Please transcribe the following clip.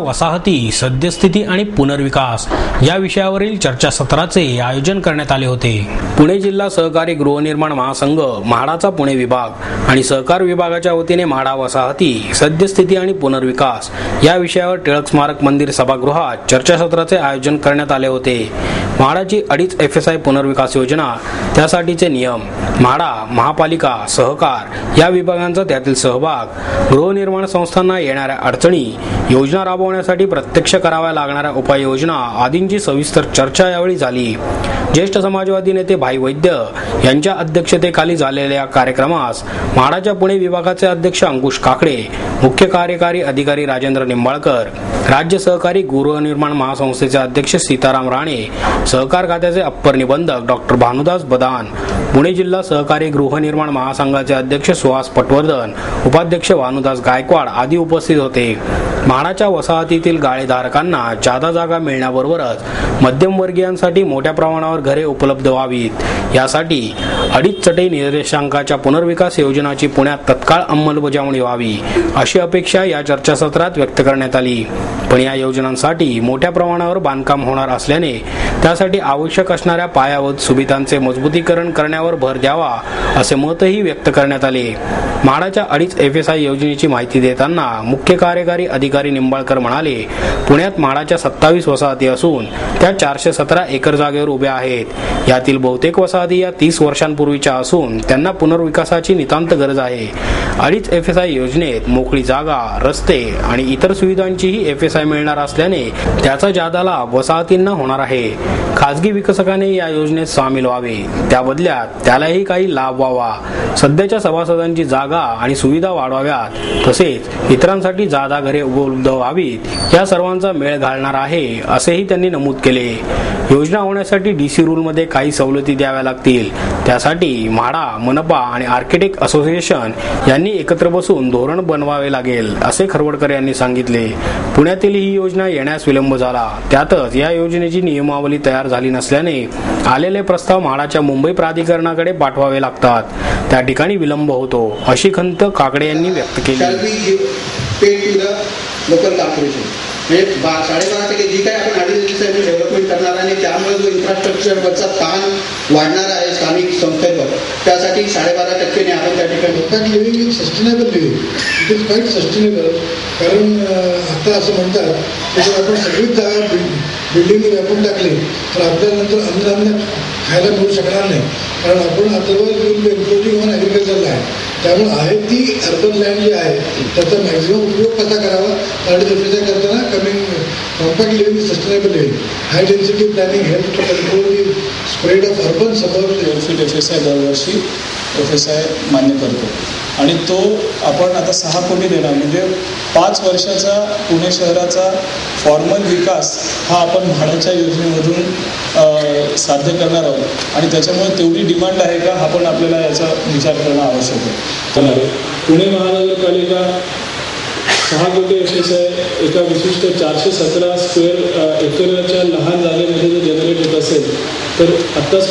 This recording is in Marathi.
वसाहती, सद्यस्थिती आणि पुनर्विकास या विषयावरील चर्चासत्राचे आयोजन करण्यात आले होते। पुणे जिल्हा सहकारी गृहनिर्माण महासंघ, म्हाडाचा पुणे विभाग आणि सहकार विभागाच्या वतीने म्हाडा वसाहती, सद्यस्थिती आणि पुनर्विकास या विषयावर टिळक स्मारक मंदिर सभागृहात चर्चासत्राचे आयोजन करण्यात आले होते। म्हाडाची 2.5 FSI पुनर्विकास योजना, त्यासाठीचे नियम, म्हाडा, महापालिका, सहकार या विभागांचा त्यातील सहभाग, गृहनिर्माण संस्थांना येणाऱ्या अडचणी, योजना राबवण्यासाठी प्रत्यक्ष कराव्या लागणाऱ्या उपाययोजना आदींची सविस्तर चर्चा यावेळी झाली। ज्येष्ठ समाजवादी नेते भाई वैद्य यांच्या अध्यक्षतेखाली झालेल्या कार्यक्रमास म्हाडाच्या पुणे विभागाचे अध्यक्ष अंकुश काकडे, मुख्य कार्यकारी अधिकारी राजेंद्र निंबाळकर, राज्य सहकारी गृहनिर्माण महासंस्थेचे अध्यक्ष सीताराम राणे, सहकार खात्याचे अप्पर निबंधक डॉक्टर भानुदास बदान, पुणे जिल्हा सहकारी गृहनिर्माण महासंघाचे अध्यक्ष सुहास पटवर्धन, उपाध्यक्ष भानुदास गायकवाड आदी उपस्थित होते। म्हाडाच्या वसाहतीतील गाळेधारकांना जादा जागा मिळण्याबरोबरच मध्यमवर्गीयांसाठी मोठ्या प्रमाणावर घरे उपलब्ध व्हावीत यासाठी 2.5 चटई निर्देशांकाच्या पुनर्विकास योजनाची पुण्यात तत्काळ अंमलबजावणी व्हावी अशी अपेक्षा या चर्चासत्रात व्यक्त करण्यात आली। पण या योजनांसाठी मोठ्या प्रमाणावर बांधकाम होणार असल्याने त्यासाठी आवश्यक असणाऱ्या पायाभूत सुविधांचे मजबूतीकरण करण्यावर भर द्यावा असे मतही व्यक्त करण्यात आले। म्हाडाच्या 2.5 FSI योजनेची माहिती देताना मुख्य कार्यकारी अधिकारी निंबाळकर म्हणाले, पुण्यात म्हाडाच्या 27 वसाहती असून त्या 417 एकर जागेवर उभ्या आहेत। यातील बहुतेक वसाहती या 30 वर्षांपूर्वीच्या असून त्यांना पुनर्विकासाची नितांत गरज आहे। 2.5 FSI योजनेत मोकळी जागा, रस्ते आणि इतर सुविधांचीही FSI मिळणार असल्याने त्याचा जादा लाभ वसाहतींना होणार आहे। खासगी विकसकाने या योजनेत सामील व्हावे, त्या बदल्यात त्यालाही काही लाभ व्हावा। सध्याच्या सभासदांची जागा आणि सुविधा वाढवाव्यात, तसेच इतरांसाठी जादा घरे उपलब्ध व्हावीत या सर्वांचा मेळ घालणार आहे असेही त्यांनी नमूद केले। योजना होण्यासाठी DC रूलमध्ये काही सवलती द्याव्या लागतील, त्यासाठी म्हाडा, मनपा आणि आर्किटेक्ट असोसिएशन यांनी एकत्र बसून धोरण बनवावे लागेल असे खरवडकर यांनी सांगितले। पुण्यातील ही योजना येण्यास विलंब झाला, त्यातच या योजनेची नियमावली तयार झाली नसल्याने आलेले प्रस्ताव म्हाडाच्या मुंबई प्राधिकरणाकडे पाठवावे लागतात, त्या ठिकाणी विलंब होतो अशी खंत काकडे यांनी व्यक्त केली। लोकल कॉर्पोरेशन म्हणजे 12.5% जी काय आपण 2.5 डेव्हलपमेंट करणार आणि त्यामुळे जो इन्फ्रास्ट्रक्चरवरचा ताण वाढणार आहे स्थानिक संस्थेवर, त्यासाठी 12.5% आपण त्या ठिकाणी लोकांना living is sustainable living, it is quite sustainable. कारण आता असं म्हणतात की जर आपण सगळीच जागा बिल्डिंग व्यापून टाकली तर आपल्याला नंतर अन्न खायला मिळू शकणार नाही, कारण आपण otherwise will be including on agriculture land. त्यामुळे आहे ती अर्बन लँड जी आहे त्याचा मॅक्झिमम उपयोग कसा करावा, 2.5 FSI करताना coming compact living, sustainable living, high density planning help to control the spread of urban suburb. FSI दरवर्षी FSI मान्य करतो आणि तो आपण आता 6 कोटी देणार, म्हणजे 5 वर्षाचा पुणे शहराचा फॉर्मल विकास हा आपण म्हाडाच्या योजनेमधून साध्य करणार आहोत आणि त्याच्यामुळे तेवढी डिमांड आहे का हा पण आपल्याला याचा विचार करणं आवश्यक आहे। पुणे महानगरपालिका 6 कोटी FSI एका विशिष्ट 417 स्क्वेअर एकरच्या लहान जागेमध्ये जर जनरेट होत असेल तर आत्ताच